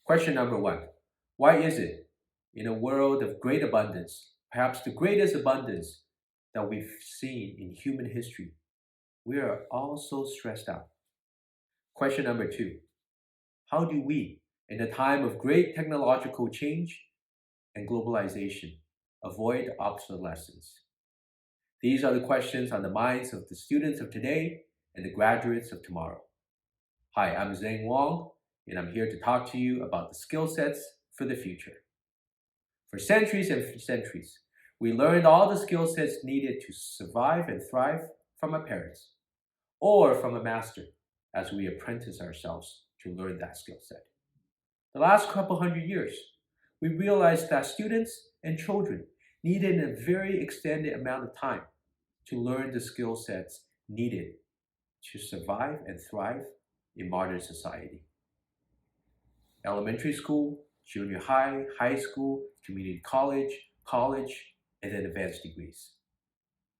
Question number one. Why is it, in a world of great abundance, perhaps the greatest abundance that we've seen in human history, we are all so stressed out? Question number two. How do we, in a time of great technological change and globalization, avoid obsolescence? These are the questions on the minds of the students of today and the graduates of tomorrow. Hi, I'm Zheng Huang, and I'm here to talk to you about the skill sets for the future. For centuries and centuries, we learned all the skill sets needed to survive and thrive from our parents or from a master as we apprentice ourselves to learn that skill set. The last couple hundred years, we realized that students and children needed a very extended amount of time to learn the skill sets needed to survive and thrive in modern society. Elementary school, junior high, high school, community college, and then advanced degrees.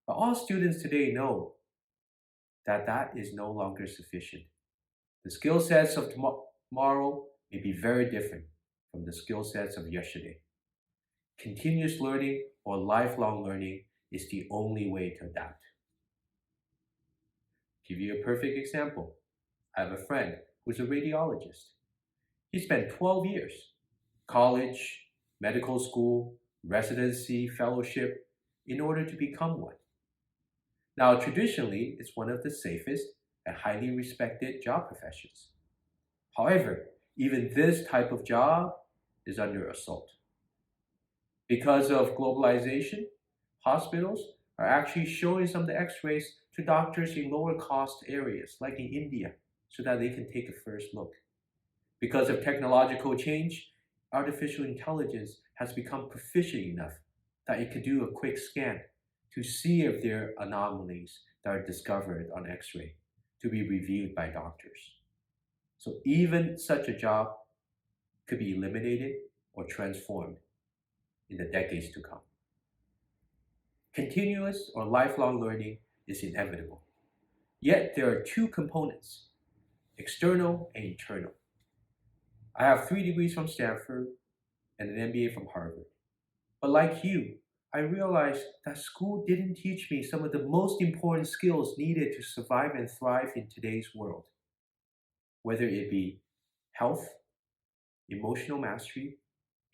But all students today know that that is no longer sufficient. The skill sets of tomorrow may be very different from the skill sets of yesterday. Continuous learning or lifelong learning is the only way to adapt. Give you a perfect example. I have a friend who's a radiologist. He spent 12 years, college, medical school, residency, fellowship, in order to become one. Now, traditionally, it's one of the safest and highly respected job professions. However, even this type of job is under assault. Because of globalization, hospitals are actually showing some of the x-rays to doctors in lower cost areas, like in India, so that they can take a first look. Because of technological change, artificial intelligence has become proficient enough that it could do a quick scan to see if there are anomalies that are discovered on x-ray to be reviewed by doctors. So even such a job could be eliminated or transformed in the decades to come. Continuous or lifelong learning is inevitable. Yet there are two components, external and internal. I have 3 degrees from Stanford and an MBA from Harvard. But like you, I realized that school didn't teach me some of the most important skills needed to survive and thrive in today's world. Whether it be health, emotional mastery,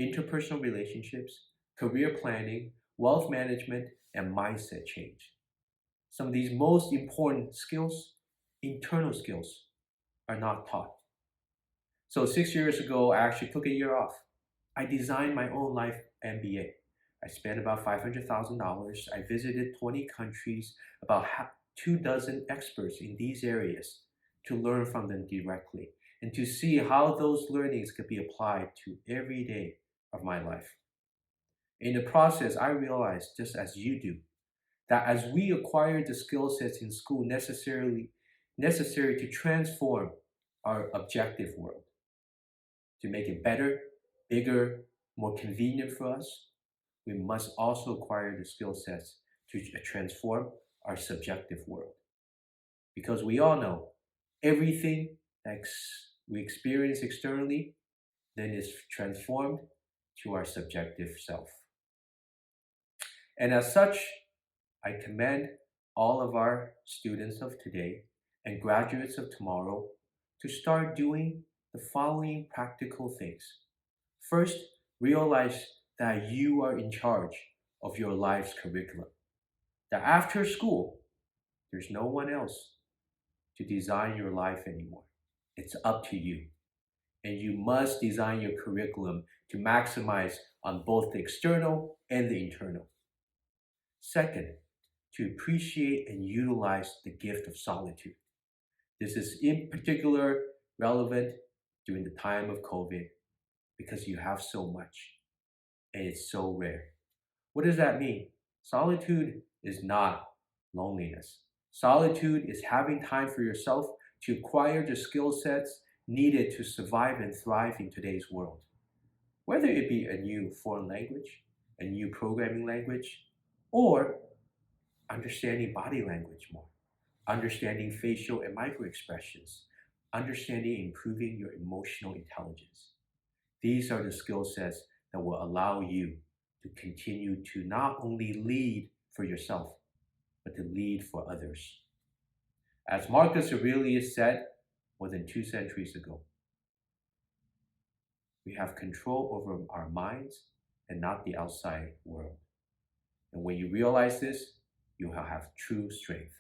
interpersonal relationships, career planning, wealth management, and mindset change. Some of these most important skills, internal skills, are not taught. So 6 years ago, I actually took a year off. I designed my own life MBA. I spent about $500,000. I visited 20 countries, about 24 experts in these areas to learn from them directly and to see how those learnings could be applied to every day of my life. In the process, I realized, just as you do, that as we acquire the skill sets in school necessary to transform our objective world, to make it better, bigger, more convenient for us, we must also acquire the skill sets to transform our subjective world. Because we all know everything that we experience externally then is transformed to our subjective self. And as such, I commend all of our students of today and graduates of tomorrow to start doing the following practical things. First, realize that you are in charge of your life's curriculum. That after school, there's no one else to design your life anymore. It's up to you. And you must design your curriculum to maximize on both the external and the internal. Second, to appreciate and utilize the gift of solitude. This is in particular relevant during the time of COVID because you have so much and it's so rare. What does that mean? Solitude is not loneliness. Solitude is having time for yourself to acquire the skill sets needed to survive and thrive in today's world. Whether it be a new foreign language, a new programming language, or understanding body language more, understanding facial and micro expressions, understanding and improving your emotional intelligence. These are the skill sets that will allow you to continue to not only lead for yourself, but to lead for others. As Marcus Aurelius said more than 2 centuries ago, we have control over our minds and not the outside world. And when you realize this, you will have true strength.